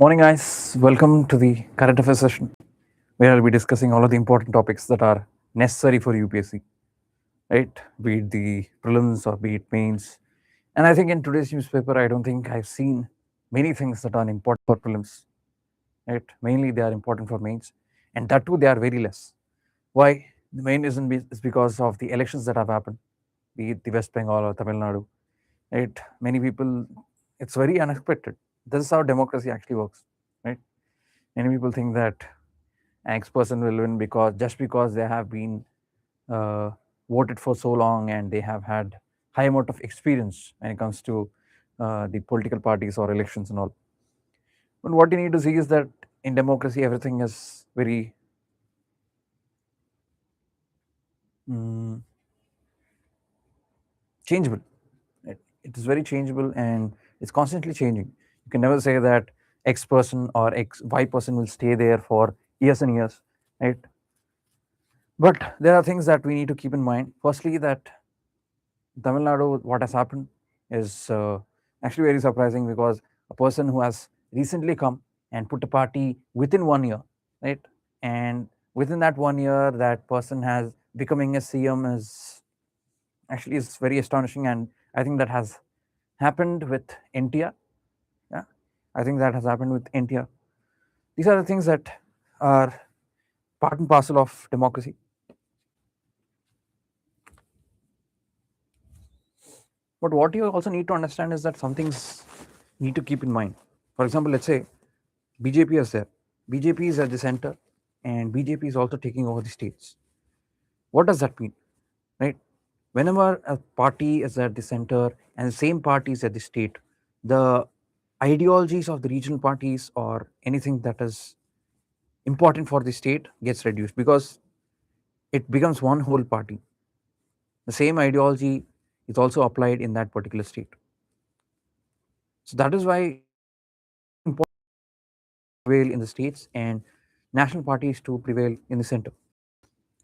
Morning, guys. Welcome to the current affairs session, where I'll be discussing all of the important topics that are necessary for UPSC, right? Be it the prelims or be it mains. And I think in today's newspaper, I don't think I've seen many things that are important for prelims, right? Mainly, they are important for mains, and that too, they are very less. Why? The main reason is because of the elections that have happened, be it the West Bengal or Tamil Nadu, right? Many people, it's very unexpected. This is how democracy actually works, right? Many people think that X person will win because just because they have been uh, voted for so long and they have had high amount of experience when it comes to the political parties or elections and all. But what you need to see is that in democracy everything is very mm, changeable. It is very changeable and it's constantly changing. You can never say that X person or X Y person will stay there for years and years, right? But there are things that we need to keep in mind. Firstly, that Tamil Nadu, what has happened is actually very surprising because a person who has recently come and put a party within 1 year, right? And within that 1 year, that person has becoming a CM is very astonishing, and I think that has happened with India. Yeah, I think that has happened with India. These are the things that are part and parcel of democracy. But what you also need to understand is that some things need to keep in mind. For example, let's say BJP is there. BJP is at the center, and BJP is also taking over the states. What does that mean? Right? Whenever a party is at the center and the same party is at the state, the ideologies of the regional parties or anything that is important for the state gets reduced because it becomes one whole party. The same ideology is also applied in that particular state. So that is why important to prevail in the states and national parties to prevail in the center,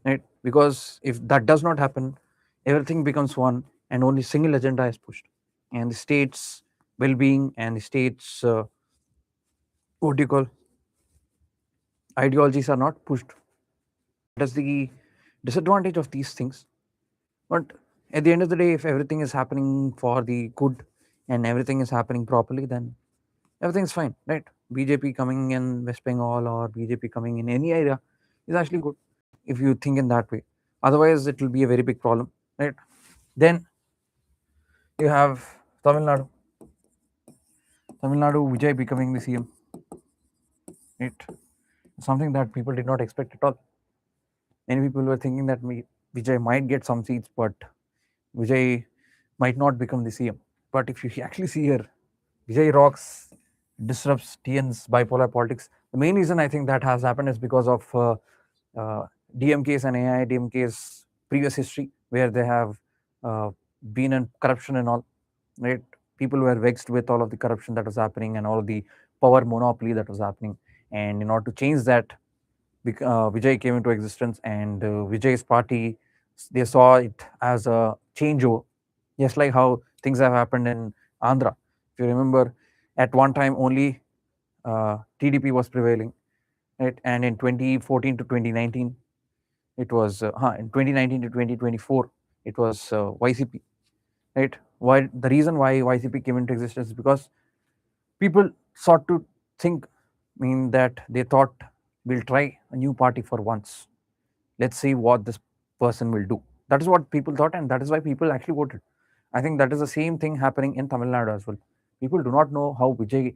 right? Because if that does not happen, everything becomes one and only single agenda is pushed, and the state's well-being and the state's what do you call ideologies are not pushed. That's the disadvantage of these things. But at the end of the day, if everything is happening for the good and everything is happening properly, then everything's fine, right? BJP coming in West Bengal or BJP coming in any area is actually good if you think in that way. Otherwise, it will be a very big problem, right? Then you have Tamil Nadu. Tamil Nadu, Vijay becoming the CM. Right? Something that people did not expect at all. Many people were thinking that Vijay might get some seats, but Vijay might not become the CM. But if you actually see here, Vijay rocks, disrupts TN's bipolar politics. The main reason I think that has happened is because of DMK's and AIDMK's previous history, where they have uh, been in corruption and all. Right? People were vexed with all of the corruption that was happening and all of the power monopoly that was happening. And in order to change that, Vijay came into existence, and Vijay's party, they saw it as a changeover, just like how things have happened in Andhra. If you remember, at one time only TDP was prevailing, right? And in 2014 to 2019, it was in 2019 to 2024, it was YCP, right? Why the reason why YCP came into existence is because people sought to think, that they thought we'll try a new party for once. Let's see what this person will do. That is what people thought, and that is why people actually voted. I think that is the same thing happening in Tamil Nadu as well. People do not know how Vijay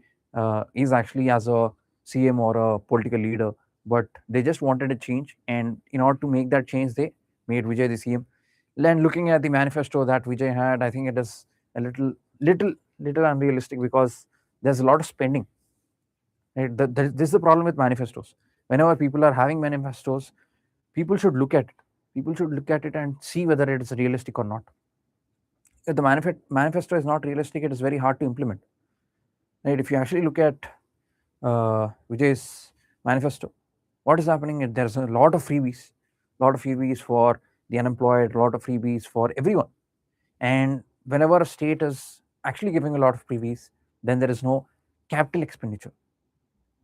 is actually as a CM or a political leader, but they just wanted a change, and in order to make that change, they made Vijay the CM. And looking at the manifesto that Vijay had, I think it is a little unrealistic because there's a lot of spending. Right? This is the problem with manifestos. Whenever people are having manifestos, people should look at it. People should look at it and see whether it is realistic or not. If the manifesto is not realistic, it is very hard to implement. Right? If you actually look at Vijay's manifesto, what is happening? There's a lot of freebies for the unemployed, a lot of freebies for everyone. And whenever a state is actually giving a lot of freebies, then there is no capital expenditure.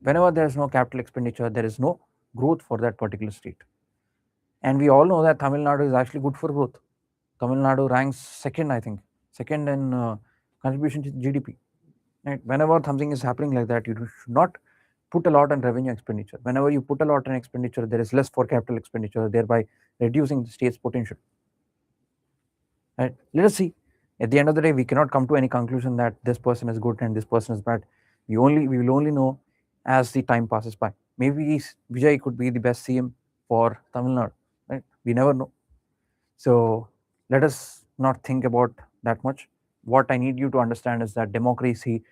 Whenever there is no capital expenditure, there is no growth for that particular state. And we all know that Tamil Nadu is actually good for growth. Tamil Nadu ranks second, I think, second in contribution to GDP. Right? Whenever something is happening like that, you should not put a lot on revenue expenditure. Whenever you put a lot on expenditure, there is less for capital expenditure, thereby reducing the state's potential. Right? Let us see. At the end of the day, we cannot come to any conclusion that this person is good and this person is bad. We will only know as the time passes by. Maybe Vijay could be the best CM for Tamil Nadu. Right? We never know. So let us not think about that much. What I need you to understand is that democracy,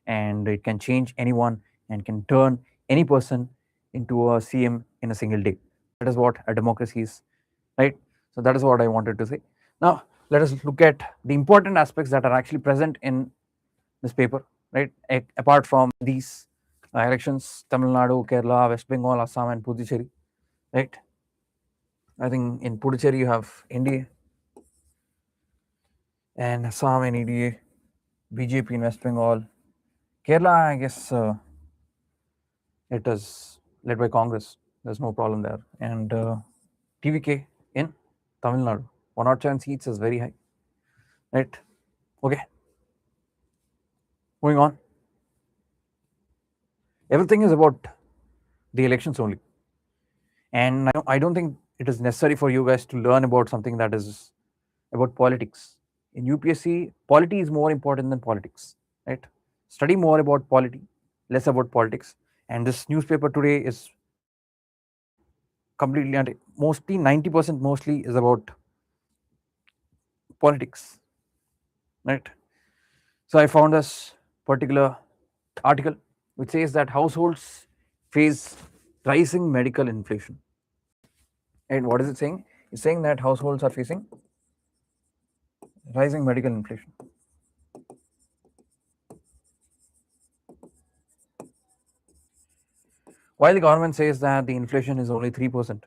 and it can change anyone and can turn any person into a CM in a single day. That is what a democracy is, right? So that is what I wanted to say. Now let us look at the important aspects that are actually present in this paper, right? Apart from these elections, Tamil Nadu, Kerala, West Bengal, Assam, and Puducherry, right? I think in Puducherry you have NDA, and Assam and EDA, BJP in West Bengal. Kerala, I guess it is led by Congress. There's no problem there. And TVK in Tamil Nadu, 107 seats is very high, right? Okay, moving on. Everything is about the elections only, and I don't think it is necessary for you guys to learn about something that is about politics. In UPSC, polity is more important than politics, right? Study more about polity, less about politics. And this newspaper today is completely, mostly 90% mostly is about politics, right? So I found this particular article which says that households face rising medical inflation. And what is it saying? It's saying that households are facing rising medical inflation. While the government says that the inflation is only 3%,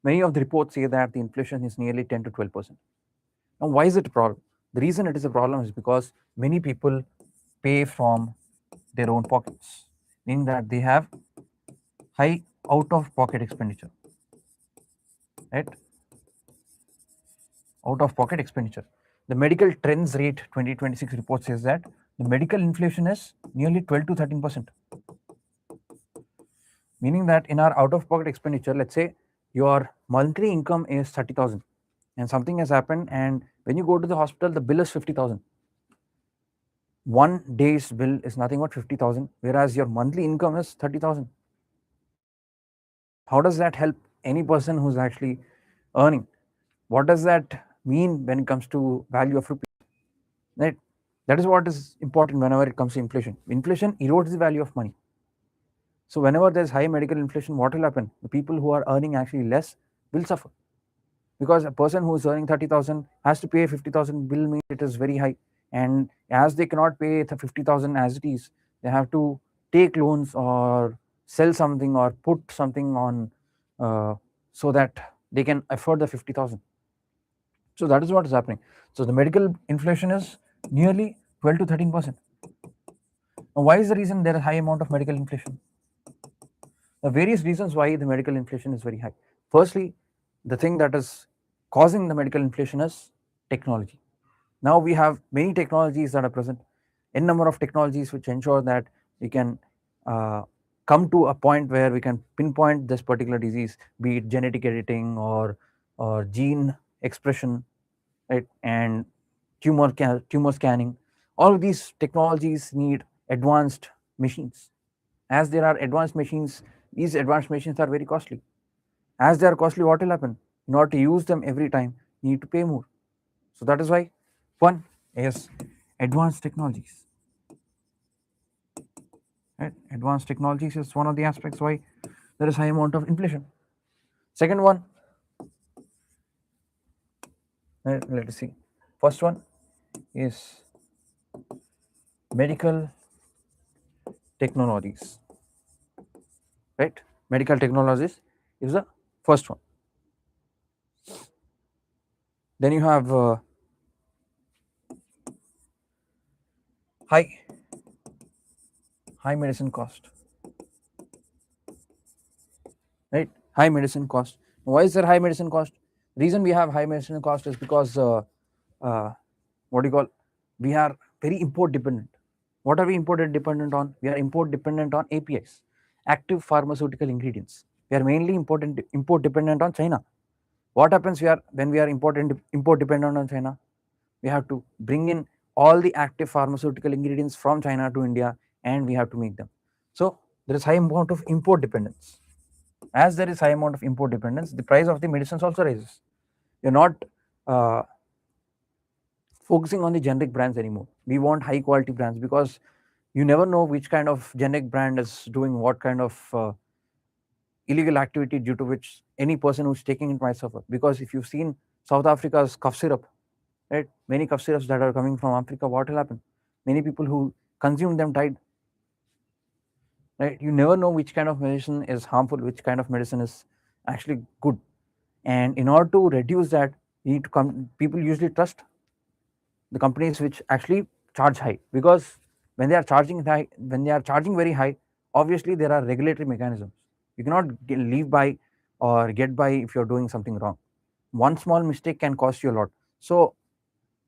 many of the reports say that the inflation is nearly 10 to 12%. Now, why is it a problem? The reason it is a problem is because many people pay from their own pockets, meaning that they have high out of pocket expenditure, right? Out of pocket expenditure. The medical trends rate 2026 report says that the medical inflation is nearly 12 to 13%. Meaning that in our out of pocket expenditure, let's say your monthly income is 30,000 and something has happened, and when you go to the hospital, the bill is 50,000. One day's bill is nothing but 50,000, whereas your monthly income is 30,000. How does that help any person who's actually earning? What does that mean when it comes to value of rupee? Right? That is what is important whenever it comes to inflation. Inflation erodes the value of money. So whenever there's high medical inflation, what will happen? The people who are earning actually less will suffer, because a person who is earning 30,000 has to pay 50,000 bill, means it is very high. And as they cannot pay the 50,000 as it is, they have to take loans or sell something or put something on, so that they can afford the 50,000. So that is what is happening. So the medical inflation is nearly 12 to 13%. Now, why is the reason there is high amount of medical inflation? There are various reasons why the medical inflation is very high. Firstly, the thing that is causing the medical inflation is technology. Now we have many technologies that are present, n number of technologies which ensure that we can uh, come to a point where we can pinpoint this particular disease, be it genetic editing or gene expression, right? And tumor scanning. All of these technologies need advanced machines. As there are advanced machines, these advanced machines are very costly. As they are costly, what will happen? In order to use them every time, you need to pay more. So that is why one is advanced technologies. Right? Advanced technologies is one of the aspects why there is high amount of inflation. Second one, let us see. First one is medical technologies. Right? Medical technologies is the first one. Then you have high high medicine cost, right? High medicine cost. Why is there high medicine cost? Reason we have high medicine cost is because what do you call, we are very import dependent. What are we import dependent on? We are import dependent on APIs, active pharmaceutical ingredients. We are mainly import dependent on China. What happens when we are import dependent on China? We have to bring in all the active pharmaceutical ingredients from China to India, and we have to make them. So there is high amount of import dependence. As there is high amount of import dependence, the price of the medicines also rises. You're not uh, focusing on the generic brands anymore. We want high quality brands, because you never know which kind of generic brand is doing what kind of illegal activity, due to which any person who's taking it might suffer. Because if you've seen South Africa's cough syrup, right, many cough syrups that are coming from Africa, what will happen? Many people who consumed them died, right? You never know which kind of medicine is harmful, which kind of medicine is actually good. And in order to reduce that, you need to people usually trust the companies which actually charge high, because when they are charging high, when they are charging very high, obviously there are regulatory mechanisms. You cannot leave by or get by if you're doing something wrong. One small mistake can cost you a lot. So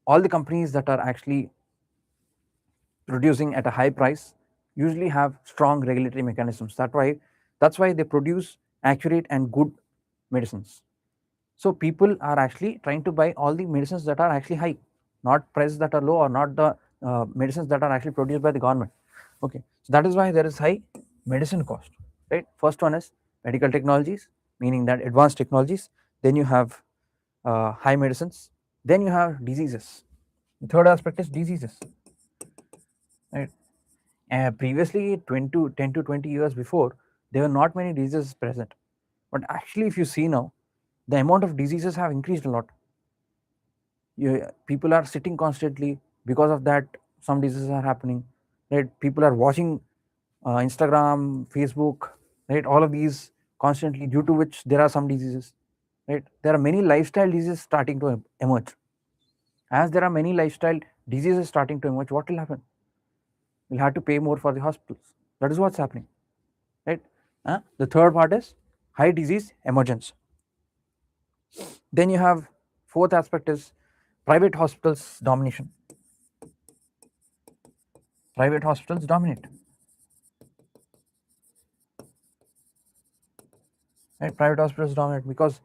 all the companies that are actually producing at a high price usually have strong regulatory mechanisms. That's why they produce accurate and good medicines. So people are actually trying to buy all the medicines that are actually high, not prices that are low, or not the medicines that are actually produced by the government. Okay, so that is why there is high medicine cost, right? First one is medical technologies, meaning that advanced technologies. Then you have high medicines. Then you have diseases. The third aspect is diseases, right? Previously, 10 to 20 years before, there were not many diseases present. But actually, if you see now, the amount of diseases have increased a lot. People are sitting constantly, because of that some diseases are happening, right? People are watching Instagram, Facebook, right? All of these constantly, due to which there are some diseases, right? There are many lifestyle diseases starting to emerge. As there are many lifestyle diseases starting to emerge, what will happen? We'll have to pay more for the hospitals. That is what's happening, right? The third part is high disease emergence. Then you have fourth aspect is private hospitals domination. Private hospitals dominate, right? Private hospitals dominate because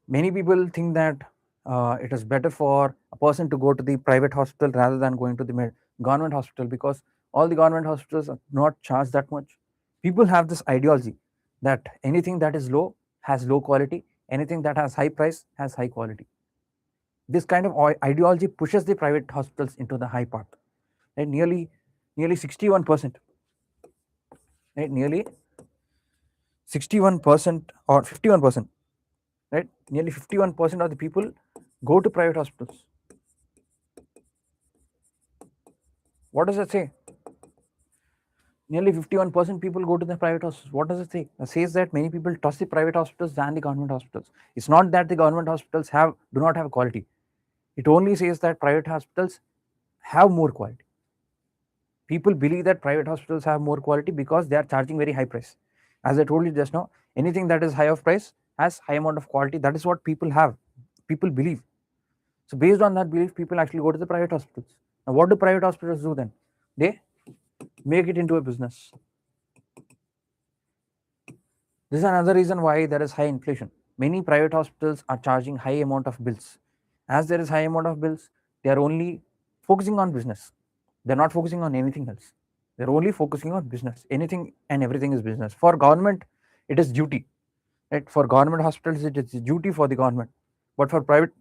many people think that it is better for a person to go to the private hospital rather than going to the government hospital, because all the government hospitals are not charged that much. People have this ideology that anything that is low has low quality, anything that has high price has high quality. This kind of ideology pushes the private hospitals into the high part, right? Nearly 61%, right? Nearly 61% or 51%, right? Nearly 51% of the people go to private hospitals. What does that say? Nearly 51% people go to the private hospitals. What does it say? It says that many people trust the private hospitals than the government hospitals. It's not that the government hospitals do not have quality. It only says that private hospitals have more quality. People believe that private hospitals have more quality because they are charging very high price. As I told you just now, anything that is high of price has high amount of quality. That is what people believe. So based on that belief, people actually go to the private hospitals. Now what do private hospitals do then? They make it into a business. This is another reason why there is high inflation. Many private hospitals are charging high amount of bills. As there is high amount of bills, they are only focusing on business. They're not focusing on anything else. They're only focusing on business. Anything and everything is business. For government, it is duty. Right? For government hospitals, it is duty for the government. But for private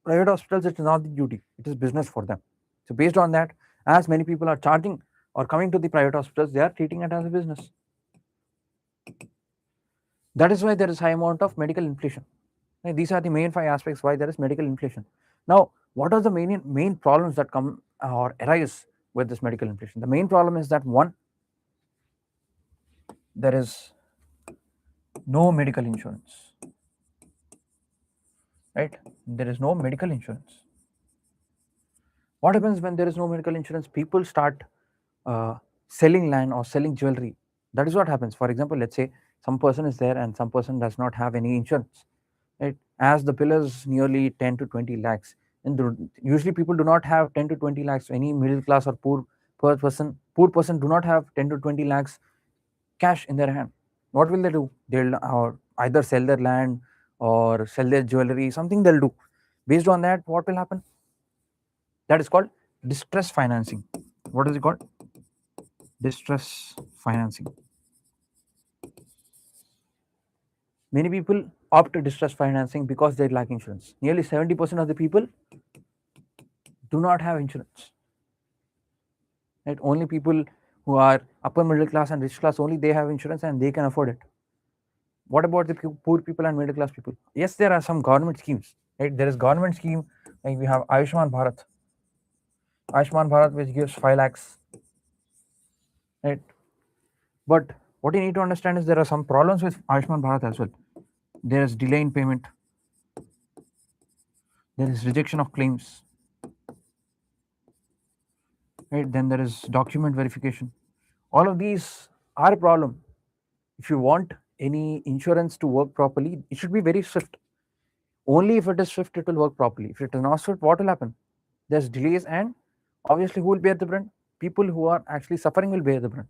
hospitals, it is not the duty. It is business for them. So based on that, as many people are charging or coming to the private hospitals, they are treating it as a business. That is why there is high amount of medical inflation. Right? These are the main five aspects why there is medical inflation. Now, what are the main problems that come or arise with this medical inflation? The main problem is that one, there is no medical insurance. Right? There is no medical insurance. What happens when there is no medical insurance? People start selling land or selling jewelry. That is what happens. For example, let's say some person is there and some person does not have any insurance, right? As the bill is nearly 10 to 20 lakhs, and usually people do not have 10 to 20 lakhs. Any middle class or poor person do not have 10 to 20 lakhs cash in their hand. What will they do? They'll either sell their land or sell their jewelry, something they'll do. Based on that, what will happen? That is called distress financing. What is it called? Distress financing. Many people opt to distress financing because they lack insurance. Nearly 70% of the people do not have insurance. Right? Only people who are upper middle class and rich class, only they have insurance and they can afford it. What about the poor people and middle class people? Yes, there are some government schemes. Right? There is government scheme, like we have Ayushman Bharat, which gives 5 lakhs. Right? But what you need to understand is there are some problems with Ayushman Bharat as well. There is delay in payment. There is rejection of claims. Right? Then there is document verification. All of these are a problem. If you want any insurance to work properly, it should be very swift. Only if it is swift, it will work properly. If it is not swift, what will happen? There's delays, and obviously, who will bear the brunt? People who are actually suffering will bear the brunt.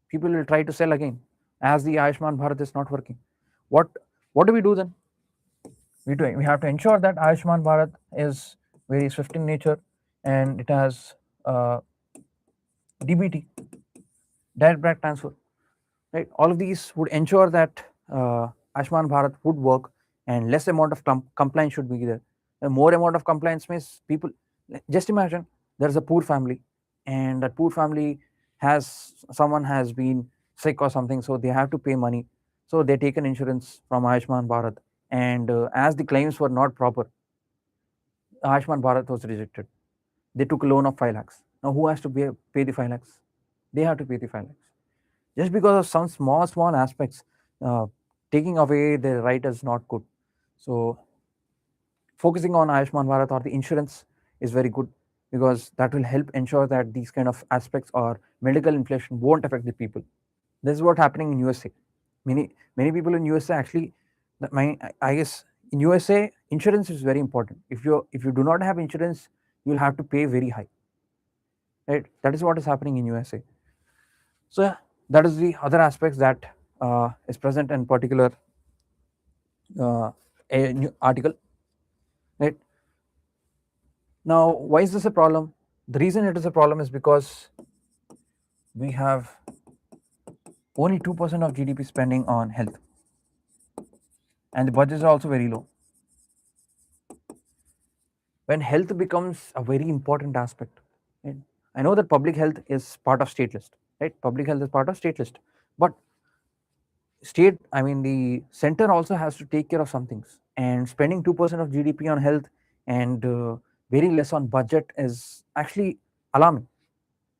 People will try to sell again, as the Ayushman Bharat is not working. What do we do then? We have to ensure that Ayushman Bharat is very swift in nature, and it has DBT, direct bank transfer. Right? All of these would ensure that Ayushman Bharat would work, and less amount of compliance should be there. The more amount of compliance means people. Just imagine there's a poor family, and that poor family someone has been sick or something, so they have to pay money. So they take an insurance from Ayushman Bharat, and as the claims were not proper, Ayushman Bharat was rejected. They took a loan of 5 lakhs. Now who has to pay the 5 lakhs? They have to pay the 5 lakhs. Just because of some small aspects, taking away their right is not good. So focusing on Ayushman Bharat or the insurance is very good, because that will help ensure that these kind of aspects or medical inflation won't affect the people. This is what happening in USA. Many people in USA actually, I guess in USA insurance is very important. If you do not have insurance, you'll have to pay very high. Right? That is what is happening in USA. So yeah, that is the other aspects that is present in particular a new article. Right? Now, why is this a problem? The reason it is a problem is because we have only 2% of GDP spending on health, and the budgets are also very low. When health becomes a very important aspect, right? I know that public health is part of state list, right? Public health is part of state list, but the center also has to take care of some things, and spending 2% of GDP on health and very less on budget is actually alarming,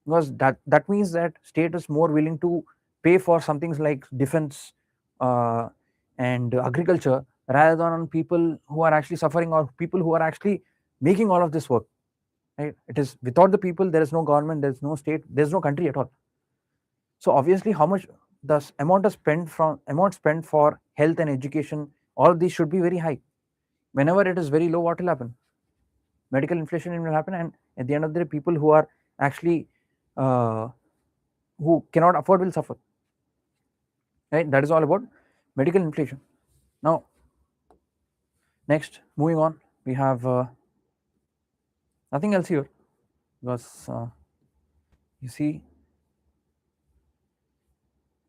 because that means that state is more willing to pay for some things like defense and agriculture, rather than on people who are actually suffering or people who are actually making all of this work. Right? It is without the people, there is no government, there is no state, there is no country at all. So obviously, how much the amount spent for health and education, all of these should be very high. Whenever it is very low, what will happen? Medical inflation will happen, and at the end of the day, people who are actually who cannot afford will suffer. Right? That is all about medical inflation. Now, next, moving on, we have nothing else here, because you see,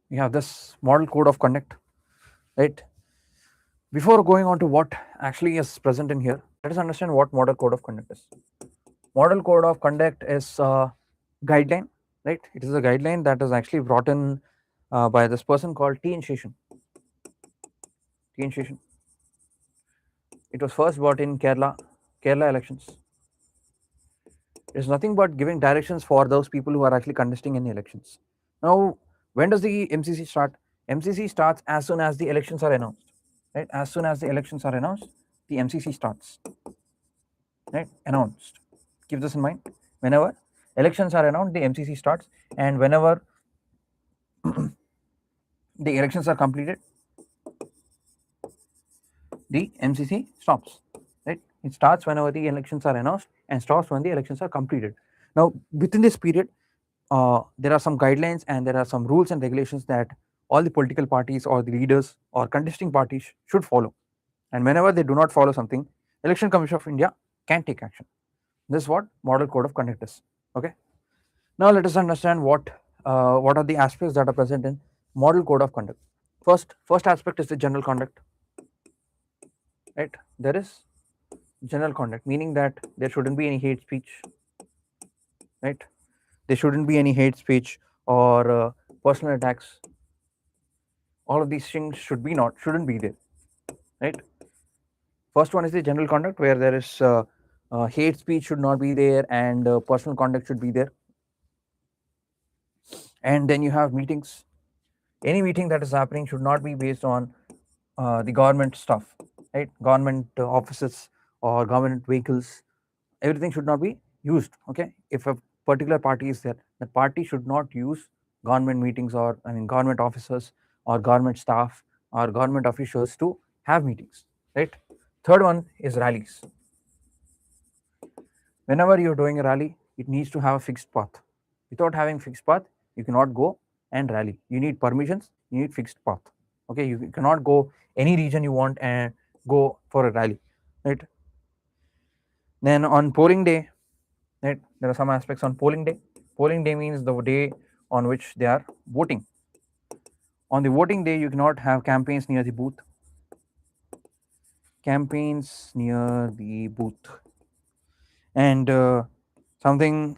we have this model code of conduct. Right? Before going on to what actually is present in here, let us understand what model code of conduct is. Model code of conduct is a guideline, right? It is a guideline that is actually brought in by this person called T.N. Seshan. It was first brought in Kerala elections. It is nothing but giving directions for those people who are actually contesting in the elections. Now, when does the MCC start? MCC starts as soon as the elections are announced. Right? As soon as the elections are announced, the MCC starts. Right? Announced. Keep this in mind. Whenever elections are announced, the MCC starts, and whenever the elections are completed, the MCC stops. Right? It starts whenever the elections are announced and stops when the elections are completed. Now, within this period, there are some guidelines and there are some rules and regulations that all the political parties or the leaders or contesting parties should follow. And whenever they do not follow something, Election Commission of India can take action. This is what Model Code of Conduct is. Okay. Now let us understand what are the aspects that are present in Model Code of Conduct. First aspect is the general conduct. Right. There is general conduct, meaning that there shouldn't be any hate speech. Right. There shouldn't be any hate speech or personal attacks. All of these things shouldn't be there. Right. First one is the general conduct, where there is hate speech should not be there and personal conduct should be there. And then you have meetings. Any meeting that is happening should not be based on the government stuff, right? Government offices or government vehicles. Everything should not be used. Okay, if a particular party is there, the party should not use government meetings or government officers or government staff or government officials to have meetings, right? Third one is rallies. Whenever you're doing a rally, it needs to have a fixed path. Without having fixed path, you cannot go and rally. You need permissions, you need fixed path. Okay, you cannot go any region you want and go for a rally, right? Then on polling day, right, there are some aspects on polling day. Polling day means the day on which they are voting. On the voting day, you cannot have campaigns near the booth. Campaigns near the booth. And something,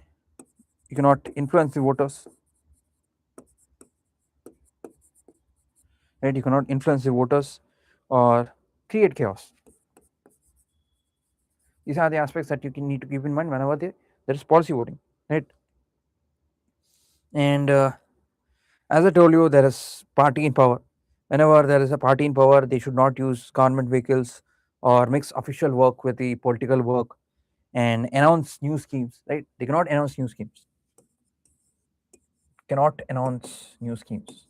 you cannot influence the voters. Right, you cannot influence the voters or create chaos. These are the aspects that you need to keep in mind whenever there is policy voting, right? And as I told you, there is party in power. Whenever there is a party in power, they should not use government vehicles or mix official work with the political work and announce new schemes, right? They cannot announce new schemes. Cannot announce new schemes.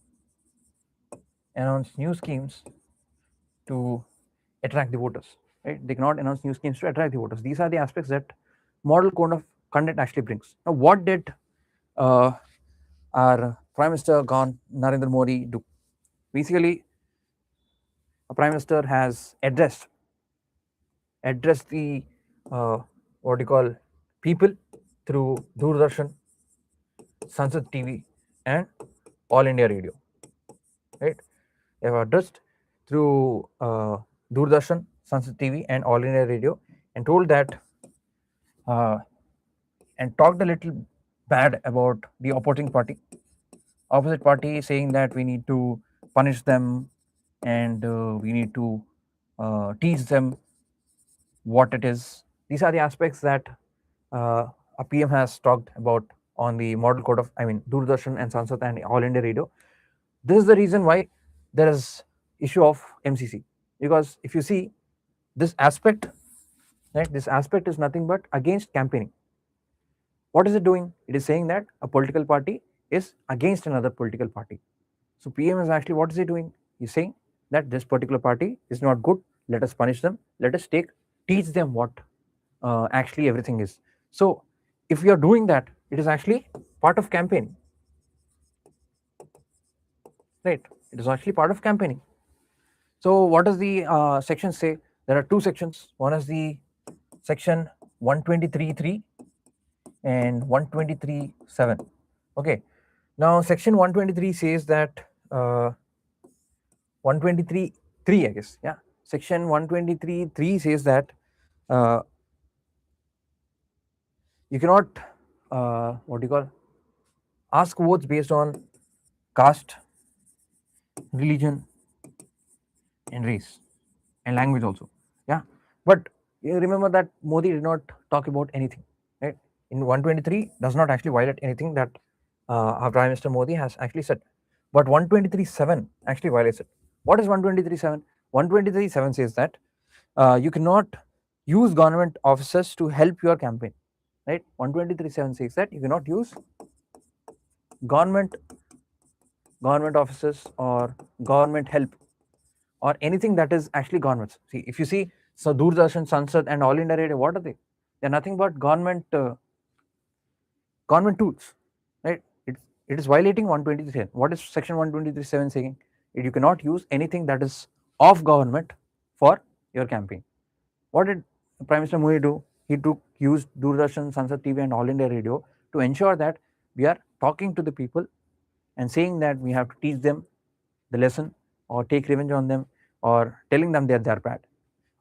Announce new schemes to attract the voters, right? They cannot announce new schemes to attract the voters. These are the aspects that Model Code of Conduct actually brings. Now, what did our Prime Minister gone Narendra Modi do? Basically, a Prime Minister has addressed the what you call people through Doordarshan, Sansad TV, and All India Radio. Right? They have addressed through Doordarshan, Sansad TV, and All India Radio, and told that and talked a little bad about the opposing party. Opposite party saying that we need to punish them and we need to teach them what it is. These are the aspects that a PM has talked about on the Model Code of, Doordarshan and Sansad and All India Radio. This is the reason why there is issue of MCC, because if you see this aspect, right, this aspect is nothing but against campaigning. What is it doing? It is saying that a political party is against another political party. So PM is actually, what is he doing? He's saying that this particular party is not good. Let us punish them. Let us teach them what actually everything is. So if we are doing that, it is actually part of campaigning. Right? It is actually part of campaigning. So what does the section say? There are two sections. One is the section 123.3 and 123.7. Okay. Now section 123 says that 123.3, I guess. Yeah. Section 123.3 says that you cannot ask votes based on caste, religion, and race, and language also. Yeah. But you remember that Modi did not talk about anything, right? In 123 does not actually violate anything that our Prime Minister Modi has actually said. But 123.7 actually violates it. What is 123.7? 123.7 says that you cannot use government officers to help your campaign. right? 123.7 says that you cannot use government offices or government help or anything that is actually governments. See, if you see, so Doordarshan, Sansad, and All India Radio, what are they? They're nothing but government tools, right? It is violating 123. What is section 123.7 saying? You cannot use anything that is of government for your campaign. What did Prime Minister Modi do? He used Doordarshan, Sansad TV, and All India Radio to ensure that we are talking to the people and saying that we have to teach them the lesson or take revenge on them or telling them that they are bad.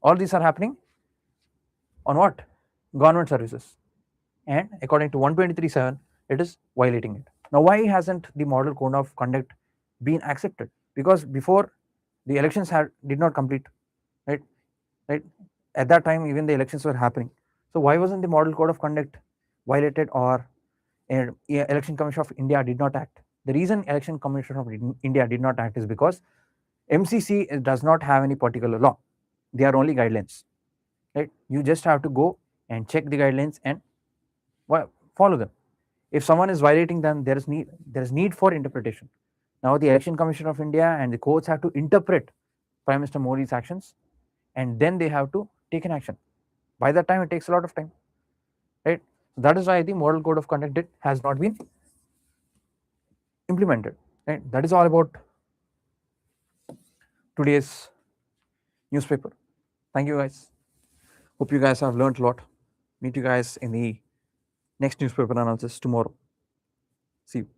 All these are happening on what? Government services. And according to 123.7, it is violating it. Now, why hasn't the model code of conduct been accepted? Because before the elections did not complete, right? Right? At that time, even the elections were happening. So why wasn't the model code of conduct violated, or Election Commission of India did not act? The reason Election Commission of India did not act is because MCC does not have any particular law. They are only guidelines, right? You just have to go and check the guidelines and follow them. If someone is violating them, there is need for interpretation. Now the Election Commission of India and the courts have to interpret Prime Minister Modi's actions, and then they have to take an action. By that time, it takes a lot of time, right? That is why the model code of conduct has not been implemented, right? That is all about today's newspaper. Thank you, guys. Hope you guys have learned a lot. Meet you guys in the next newspaper analysis tomorrow. See you.